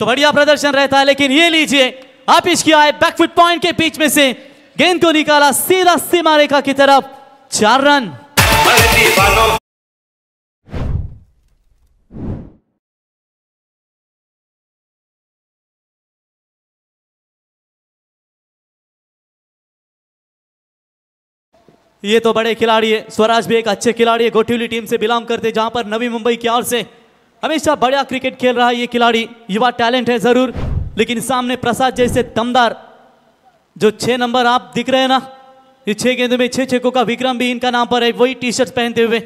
तो बढ़िया प्रदर्शन रहता है. लेकिन ये लीजिए, आप इसकी आए बैकफुट पॉइंट के बीच में से गेंद को निकाला सीधा सीमा रेखा की तरफ. 4 रन. ये तो बड़े खिलाड़ी है. स्वराज भी एक अच्छे खिलाड़ी है, गोठिवली टीम से बिलोंग करते, जहां पर नवी मुंबई की ओर से हमेशा बढ़िया क्रिकेट खेल रहा है ये खिलाड़ी. युवा टैलेंट है जरूर, लेकिन सामने प्रसाद जैसे दमदार जो 6 नंबर आप दिख रहे हैं ना, ये 6 गेंदों में 6 छक्कों का विक्रम भी इनका नाम पर है, वही टी शर्ट पहनते हुए.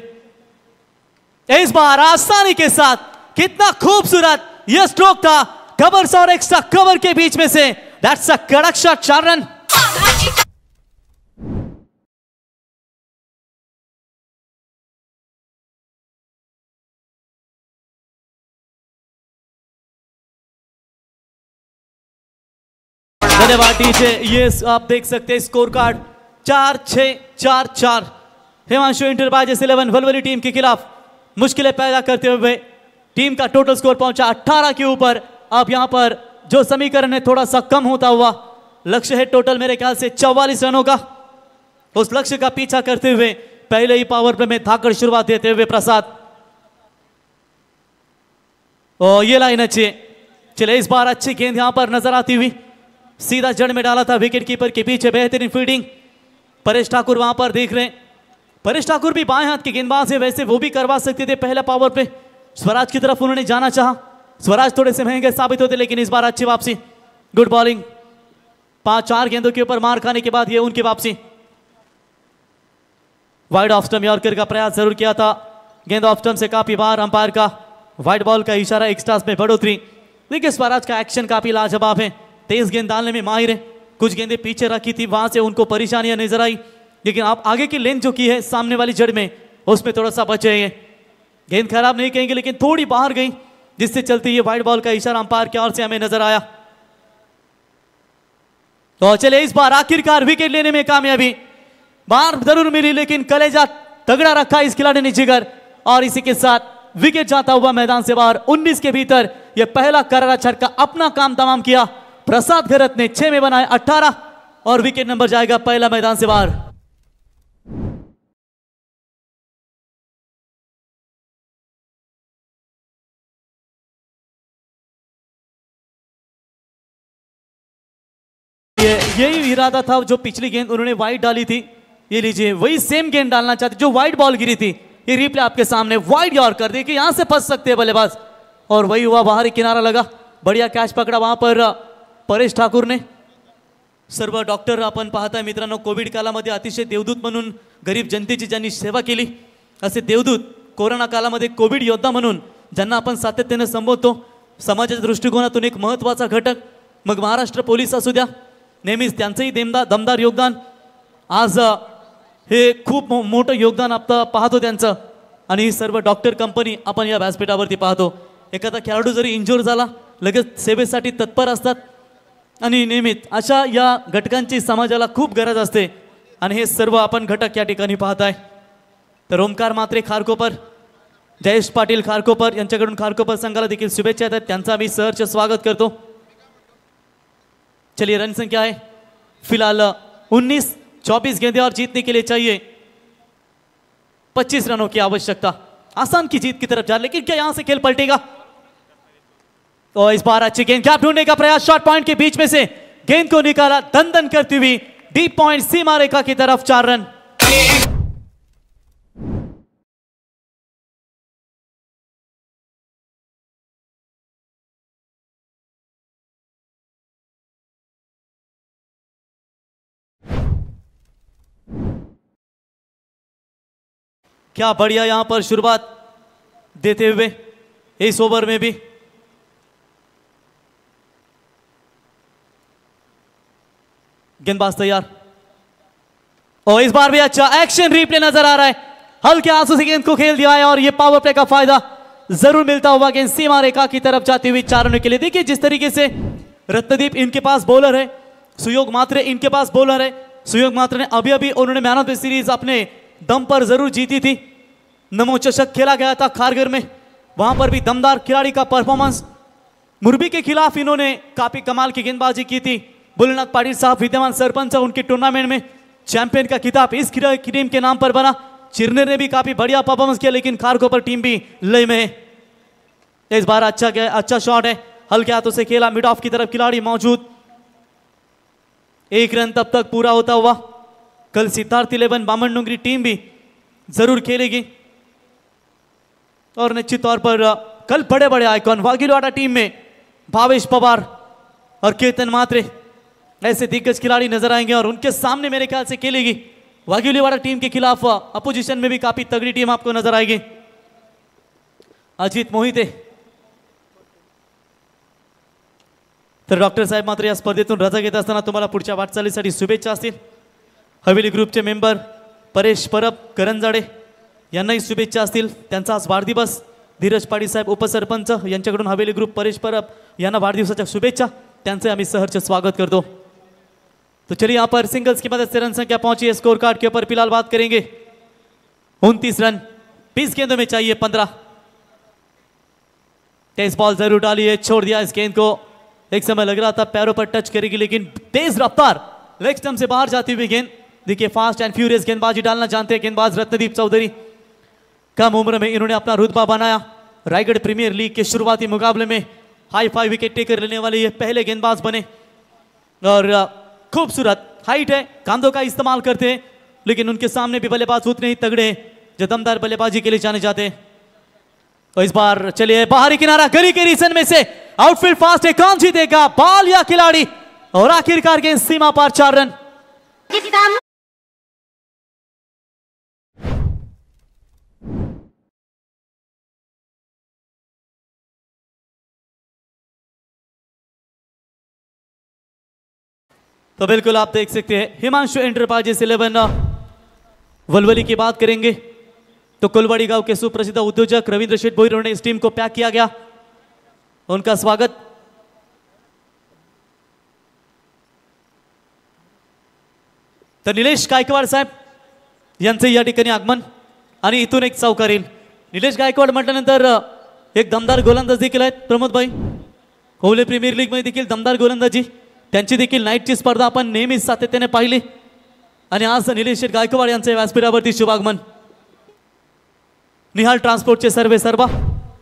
इस बार आसानी के साथ, कितना खूबसूरत यह स्ट्रोक था, कवर्स और एक्स्ट्रा कवर के बीच में से. दैट्स अ कड़क शॉट. 4 रन. धन्यवाद टीचे. ये आप देख सकते हैं स्कोर कार्ड 4-6-4-4. हिमांशु एंटरप्राइजेस 11 वलवली टीम के खिलाफ मुश्किलें पैदा करते हुए टीम का टोटल स्कोर पहुंचा 18 के ऊपर. अब यहां पर जो समीकरण है थोड़ा सा कम होता हुआ, लक्ष्य है टोटल मेरे ख्याल से 44 रनों का. उस लक्ष्य का पीछा करते हुए पहले ही पावर प्ले में धाकड़ शुरुआत देते हुए प्रसाद. और ये लाइन अच्छी है. चले, इस बार अच्छी गेंद यहां पर नजर आती हुई, सीधा जड़ में डाला था विकेट कीपर के पीछे. बेहतरीन फील्डिंग. परेश ठाकुर वहां पर देख रहे हैं. परेश ठाकुर भी बाएं हाथ के गेंदबाज है, वैसे वो भी करवा सकते थे पहला पावर पे. स्वराज की तरफ उन्होंने जाना चाहा. स्वराज थोड़े से महंगे साबित होते, लेकिन इस बार अच्छी वापसी. Good bowling. 5-4 गेंदों के ऊपर मार खाने के बाद ये उनकी वापसी. वाइड ऑफ स्टंप यॉर्कर का प्रयास जरूर किया था. गेंद ऑफ स्टंप से काफी बार अंपायर का वाइड बॉल का इशारा, एक्स्ट्रास में बढ़ोतरी. देखिए स्वराज का एक्शन काफी लाजवाब है. तेज गेंद डालने में माहिर है. कुछ गेंदें पीछे रखी थी, वहां से उनको परेशानियां नजर आई. लेकिन आप आगे की लेंथ जो की है सामने वाली जड़ में, उसमें थोड़ा सा बचे हैं. गेंद खराब नहीं कहेंगे, लेकिन थोड़ी बाहर गई, जिससे चलते ये वाइड बॉल का इशारा अंपायर की ओर से हमें नजर आया. तो चले, इस बार आखिरकार विकेट लेने में कामयाबी. बार जरूर मिली, लेकिन कलेजा तगड़ा रखा इस खिलाड़ी ने जिगर, और इसी के साथ विकेट जाता हुआ मैदान से बाहर। 19 के भीतर यह पहला करारा छक्का अपना काम तमाम किया। प्रसाद घरत ने 6 में बनाए 18 और विकेट नंबर जाएगा पहला मैदान से बाहर। यही इरादा था जो पिछली गेंद उन्होंने वाइड डाली थी। ये लीजिए वही सेम गेंद डालना चाहते जो वाइड बॉल गिरी थी। ये रिप्ले आपके सामने, वाइड यॉर्कर देखिए यहां से फंस सकते हैं बल्लेबाज, और वही हुआ, बाहरी किनारा लगा। बढ़िया कॅच पकडा वहां पर परेश ठाकूर ने। सर्व डॉक्टर आपण पाहताय मित्रांनो, कोविड कालामध्ये अतिशय देवदूत म्हणून गरीब जनतेची ज्यांनी सेवा केली, असे देवदूत कोरोना कालामध्ये कोविड योद्धा म्हणून ज्यांना आपण सातत्याने संबोधतो, समाजाच्या दृष्टिकोनातून एक महत्त्वाचा घटक, मग महाराष्ट्र पोलीस असू द्या, नेहमीच त्यांचंही दमदार योगदान। आज हे खूप मोठं योगदान आपण पाहतो त्यांचं, आणि सर्व डॉक्टर कंपनी आपण या व्यासपीठावरती पाहतो। एखादा खेळाडू जरी इंजोर झाला लगेच सेवेसाठी तत्पर असतात, आणि नेहमीच अशा या घटकांची समाजाला खूप गरज असते, आणि हे सर्व आपण घटक या ठिकाणी पाहताय। तर ओमकार म्हात्रे खारकोपर, जयेश पाटील खारकोपर यांच्याकडून खारकोपर संघाला देखील शुभेच्छा आहेत, त्यांचा मी सहर्ष स्वागत करतो। चलिए रन संख्या है फिलहाल 19, 24 गेंदें और जीतने के लिए चाहिए 25 रनों की आवश्यकता। आसान की जीत की तरफ जा, लेकिन क्या यहां से खेल पलटेगा? तो इस बार अच्छी गेंद, गैप ढूंढने का प्रयास, शॉर्ट पॉइंट के बीच में से गेंद को निकाला, दन दन करती हुई डीप पॉइंट सीमा रेखा की तरफ 4 रन। क्या बढ़िया यहां पर शुरुआत देते हुए इस ओवर में भी। गेंदबाज तैयार, और इस बार भी अच्छा एक्शन रिप्ले नजर आ रहा है। हल्के आंसू से गेंद को खेल दिया है, और यह पावर प्ले का फायदा जरूर मिलता हुआ गेंद सीमा रेखा की तरफ जाती हुई 4 रनों के लिए। देखिए जिस तरीके से रत्नदीप इनके पास बॉलर है, सुयोग मात्रे इनके पास बॉलर है। सुयोग मात्रे ने अभी अभी उन्होंने मैन ऑफ द सीरीज अपने दम पर जरूर जीती थी। नमो चषक खेला गया था खारघर में, वहां पर भी दमदार खिलाड़ी का परफॉर्मेंस। मुरबी के खिलाफ इन्होंने काफी कमाल की गेंदबाजी की थी। बुलनाथ पाटिल साहब विद्यमान सरपंच, उनके टूर्नामेंट में चैंपियन का खिताब इस टीम के नाम पर बना। चिरनेर ने भी काफी बढ़िया परफॉर्मेंस किया, लेकिन खारकोपर टीम भी लय में है। इस बार अच्छा शॉट है, हल्के हाथों से खेला, मिड ऑफ की तरफ खिलाड़ी मौजूद। 1 रन तब तक पूरा होता हुआ। कल सिद्धार्थ 11 बामन डोंगरी टीम भी जरूर खेलेगी, और निश्चित तौर पर कल बड़े बड़े आइकॉन वाघिलवाड़ा टीम में भावेश पवार और केतन मात्रे ऐसे दिग्गज खिलाड़ी नजर आएंगे, और उनके सामने मेरे ख्याल से खेलेगी वाघिलवाड़ा टीम के खिलाफ। अपोजिशन में भी काफी तगड़ी टीम आपको नजर आएगी। अजित मोहिते, तर डॉक्टर साहेब मात्र या स्पर्धेतून रजा घेत असताना तुम्हाला पुढच्या वाटचालीसाठी शुभेच्छा असतील। हवेली ग्रुपचे मेंबर परेश परब करंजाडे यांनाही शुभेच्छा असतील, त्यांचा आज वाढदिवस। धीरज पाटील साहेब उपसरपंच यांच्याकडून हवेली ग्रुप परेश परब यांना वाढदिवसाच्या शुभेच्छा, त्यांचे आम्ही सहर्ष स्वागत करतो। तो चलिए यहाँ पर सिंगल्स की मदद से रन संख्या पहुंची है स्कोर कार्ड के ऊपर। फिलहाल बात करेंगे 29 रन 20 गेंदों में चाहिए 15। तेज बॉल जरूर डाली है, छोड़ दिया इस गेंद को। एक समय लग रहा था पैरों पर टच करेगी, लेकिन तेज रफ्तार लेग स्टंप से बाहर जाती हुई गेंद। देखिए फास्ट एंड फ्यूरियस गेंदबाजी डालना जानते हैं गेंदबाज रत्नदीप चौधरी। कम उम्र में इन्होंने अपना रुतबा बनाया। रायगढ़ प्रीमियर लीग के शुरुआती मुकाबले में हाई 5 विकेट टेकर लेने वाले ये पहले गेंदबाज बने, और खूबसूरत हाइट है, कांधों का इस्तेमाल करते हैं, लेकिन उनके सामने भी बल्लेबाज उतने ही तगड़े हैं जो दमदार बल्लेबाजी के लिए जाने जाते हैं। तो इस बार चलिए बाहरी किनारा, गली के रीजन में से आउटफील्ड फास्ट है, कौन जीतेगा बॉल या खिलाड़ी, और आखिरकार गेंद सीमा पार 4 रन। तो बिल्कुल आप देख सकते हैं हिमांशु एंटरप्राइजेस 11 वलवली की बात करेंगे तो कोलवाड़ी गांव के सुप्रसिद्ध उद्योजक रविंद्र शेठ भोईर ने इस टीम को पैक किया गया, उनका स्वागत। तर निलेश गायकवाड साहेब यांचे या ठिकाणी आगमन। आणि इथून एक चौकार येईल. निलेश गायकवाड म्हटल्यानंतर एक दमदार गोलंदाज देखील आहेत प्रमोदभाई. ओले प्रीमियर लीगमध्ये देखील दमदार गोलंदाजी, त्यांची देखील नाईटची स्पर्धा आपण नेहमीच सातत्याने पाहिली आणि आज निलेश गायकवाड यांचे व्यासपीठावरती शुभागमन. निहाल ट्रान्सपोर्टचे सर्वा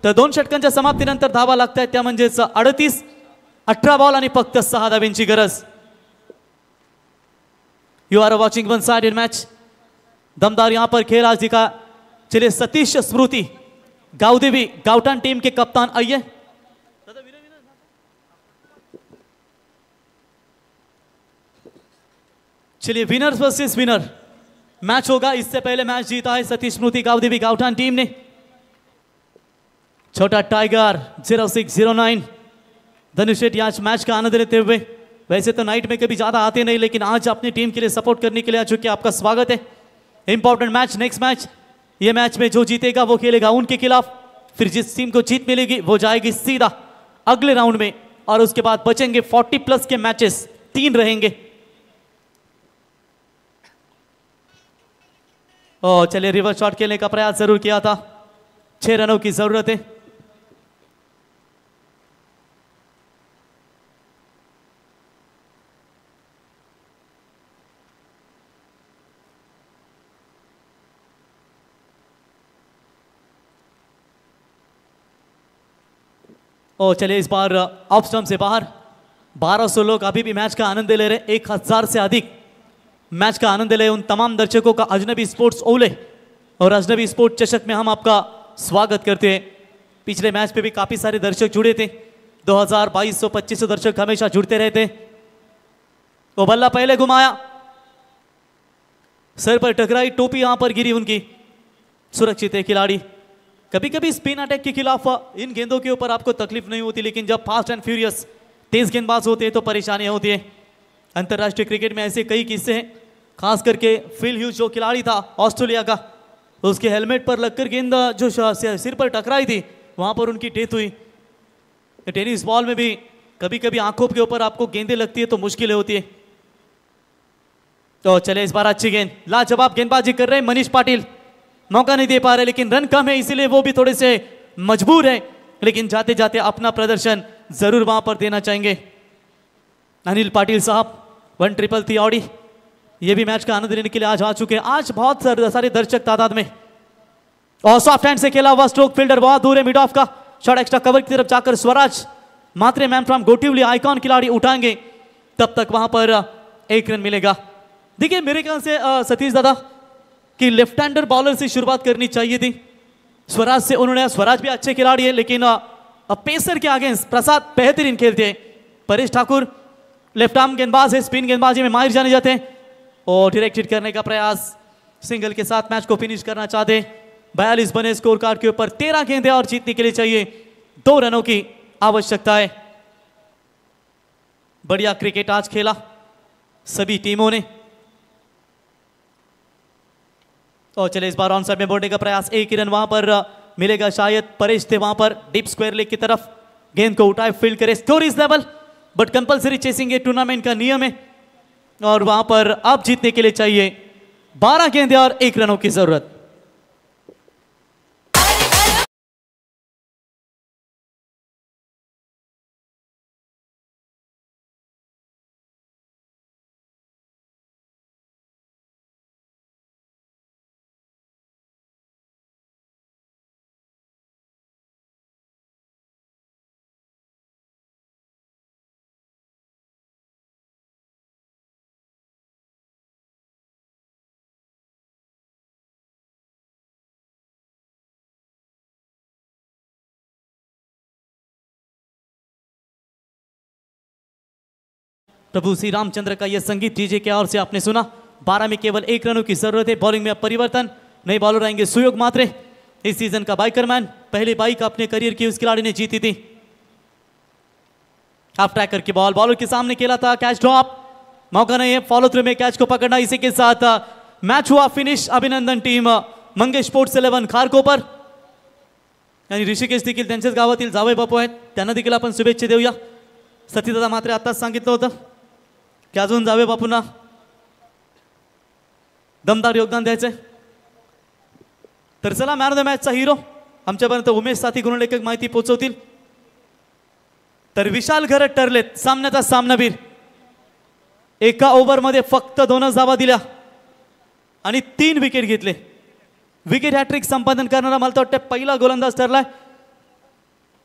तर 2 षटकांच्या समाप्तीनंतर धावा लागत आहेत, त्या म्हणजेच 38, 18 बॉल आणि फक्त 6 धाब्यांची गरज. You are watching one side in match. दमदार यहां पर खेल आज दिखा. चलिए सतीश स्मृति गावदेवी गावठाण टीम के कप्तान आइए. चलिए विनर वर्सेस विनर मैच होगा. इससे पहले मैच जीता है सतीश स्मृति गावदेवी गावठाण टीम ने. छोटा टाइगर 0609 धनुष शेट्टी आज मैच का आनंद लेते हुए, वैसे तो नाइट में कभी ज़्यादा आते नहीं लेकिन आज अपनी टीम के लिए सपोर्ट करने के लिए आ चुके. आपका स्वागत है. Important match, next match. ये मैच में जो जीतेगा वो खेलेगा उनके खिलाफ. फिर जिस टीम को जीत मिलेगी वो जाएगी सीधा अगले राउंड में और उसके बाद बचेंगे 40+ के मैचेस, 3 रहेंगे. ओ चलिए रिवर्स शॉट खेलने का प्रयास जरूर किया था. 6 रनों की जरूरत है. ओ चलिए इस बार ऑफ स्टंप से बाहर 1200 लोग अभी भी मैच का आनंद ले रहे. 1000 से अधिक मैच का आनंद ले. उन तमाम दर्शकों का अजनबी स्पोर्ट्स ओले और अजनबी स्पोर्ट्स चषक में हम आपका स्वागत करते हैं. पिछले मैच पे भी काफ़ी सारे दर्शक जुड़े थे. 2000, 2200, 2500 दर्शक हमेशा जुड़ते रहते. वो बल्ला पहले घुमाया, सर पर टकराई, टोपी यहां पर गिरी उनकी. सुरक्षित है खिलाड़ी. कभी कभी स्पिन अटैक के खिलाफ इन गेंदों के ऊपर आपको तकलीफ नहीं होती, लेकिन जब फास्ट एंड फ्यूरियस तेज गेंदबाज होते हैं तो परेशानियां होती है. अंतर्राष्ट्रीय क्रिकेट में ऐसे कई किस्से हैं, खास करके फिल ह्यूज जो खिलाड़ी था ऑस्ट्रेलिया का, उसके हेलमेट पर लगकर गेंद जो सिर पर टकराई थी वहां पर उनकी डेथ हुई. टेनिस बॉल में भी कभी कभी आंखों के ऊपर आपको गेंदें लगती है तो मुश्किलें होती है. तो चले इस बार अच्छी गेंद, लाजवाब गेंदबाजी कर रहे हैं मनीष पाटिल. मौका नहीं दे पा रहे लेकिन रन कम है इसीलिए वो भी थोड़े से मजबूर है, लेकिन जाते जाते अपना प्रदर्शन जरूर वहां पर देना चाहेंगे. अनिल पाटिल साहब 133 ऑडी, ये भी मैच का आनंद लेने के लिए आज आ चुके हैं. आज बहुत सारे दर्शक तादाद में. और सॉफ्ट हैंड से खेला हुआ स्ट्रोक, फील्डर बहुत दूर है मिड ऑफ का. शॉट एक्स्ट्रा कवर की तरफ जाकर स्वराज मात्रे मैन फ्रॉम गोटिवली आइकॉन खिलाड़ी उठाएंगे, तब तक वहां पर 1 रन मिलेगा. देखिए मेरे ख्याल से सतीश दादा कि लेफ्ट हैंडर बॉलर से शुरुआत करनी चाहिए थी. स्वराज से उन्होंने, स्वराज भी अच्छे खिलाड़ी है लेकिन पेसर के आगे प्रसाद बेहतरीन खेलते हैं. परेश ठाकुर लेफ्ट आर्म गेंदबाज है, स्पिन गेंदबाजी में माहिर जाने जाते हैं. और डायरेक्ट हिट करने का प्रयास, सिंगल के साथ मैच को फिनिश करना चाहते हैं. 42 बने स्कोर कार्ड के ऊपर, 13 गेंदें और जीतने के लिए चाहिए 2 रनों की आवश्यकता है. बढ़िया क्रिकेट आज खेला सभी टीमों ने. और चले इस बार ऑन साइड में बोलने का प्रयास. 1 ही रन वहां पर मिलेगा शायद. परेश थे वहां पर डीप स्क्वायर लेग की तरफ, गेंद को उठाए, फील्ड करे. Score is level but compulsory chasing, ये टूर्नामेंट का नियम है. और वहां पर अब जीतने के लिए चाहिए 12 गेंदें और 1 रनों की जरूरत. प्रभु श्री रामचंद्र का यह संगीत डीजे के ओर से आपने सुना. 12 में केवल 1 रनों की जरूरत है. बॉलिंग में अब परिवर्तन, नए बॉलर आएंगे सुयोग मात्रे. इस सीजन का बाइकरमैन, पहली बाइक अपने करियर की उस खिलाड़ी ने जीती थी. हाफ ट्रैकर की बॉल, बॉलर के सामने खेला था, कैच ड्रॉप, मौका नहीं है फॉलो थ्रू में कैच को पकड़ना. इसी के साथ मैच हुआ फिनिश. अभिनंदन टीम मंगेश स्पोर्ट्स 11 खारकोपर आणि ऋषिकेश देखील त्यांच्याच गावातील जावई बापू आहेत, त्यांना देखील आपण शुभेच्छा देऊया. सतीदादा मात्रे आताच सांगितलं होतं की अजून जावे बापूंना दमदार योगदान द्यायचंय. तर चला मॅन ऑफ द मॅचचा हिरो आमच्यापर्यंत उमेश साथी करून एक माहिती पोहोचवतील. तर विशाल घरत ठरलेत सामन्याचा सामनावीर. एका ओव्हरमध्ये फक्त 2च धावा दिल्या आणि 3 विकेट घेतले. विकेट हॅट्रिक संपादन करणारा मला तर वाटतं पहिला गोलंदाज ठरलाय.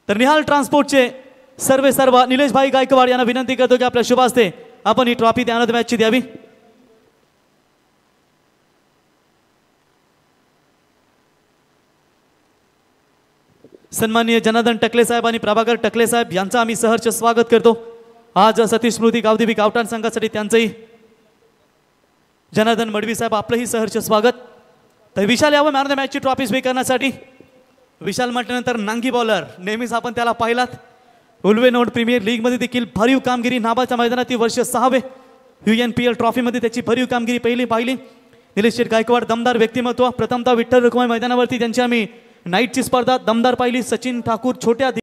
तर निहाल ट्रान्सपोर्टचे सर्व निलेश भाई गायकवाड यांना विनंती करतो की आपल्या शुभ हस्ते आपण ही ट्रॉफी त्या मॅन ऑफ द मॅचची द्यावी. सन्माननीय जनार्दन टकले साहेब आणि प्रभाकर टकले साहेब यांचं आम्ही सहर्ष स्वागत करतो. आज सतीश स्मृती गावदेवी गावठाण संघासाठी त्यांचंही जनार्दन मडवी साहेब आपलंही सहर्ष स्वागत. तर विशाल यावं मॅन ऑफ द मॅचची ट्रॉफी स्वीकारण्यासाठी. विशाल म्हटल्यानंतर नांगी बॉलर नेहमीच आपण त्याला पाहिलात. उल्वे नोड प्रीमियर लीगमध्ये देखील भरीव कामगिरी. नाबाच्या मैदानातील वर्ष 6वे UNPL ट्रॉफीमध्ये त्याची भरीव कामगिरी पाहिली. निलेश शेठ गायकवाड दमदार व्यक्तिमत्व. प्रथमतः विठ्ठल रुक्माई मैदानावरती त्यांची आम्ही नाईटची स्पर्धा दमदार पाहिली. सचिन ठाकूर छोट्या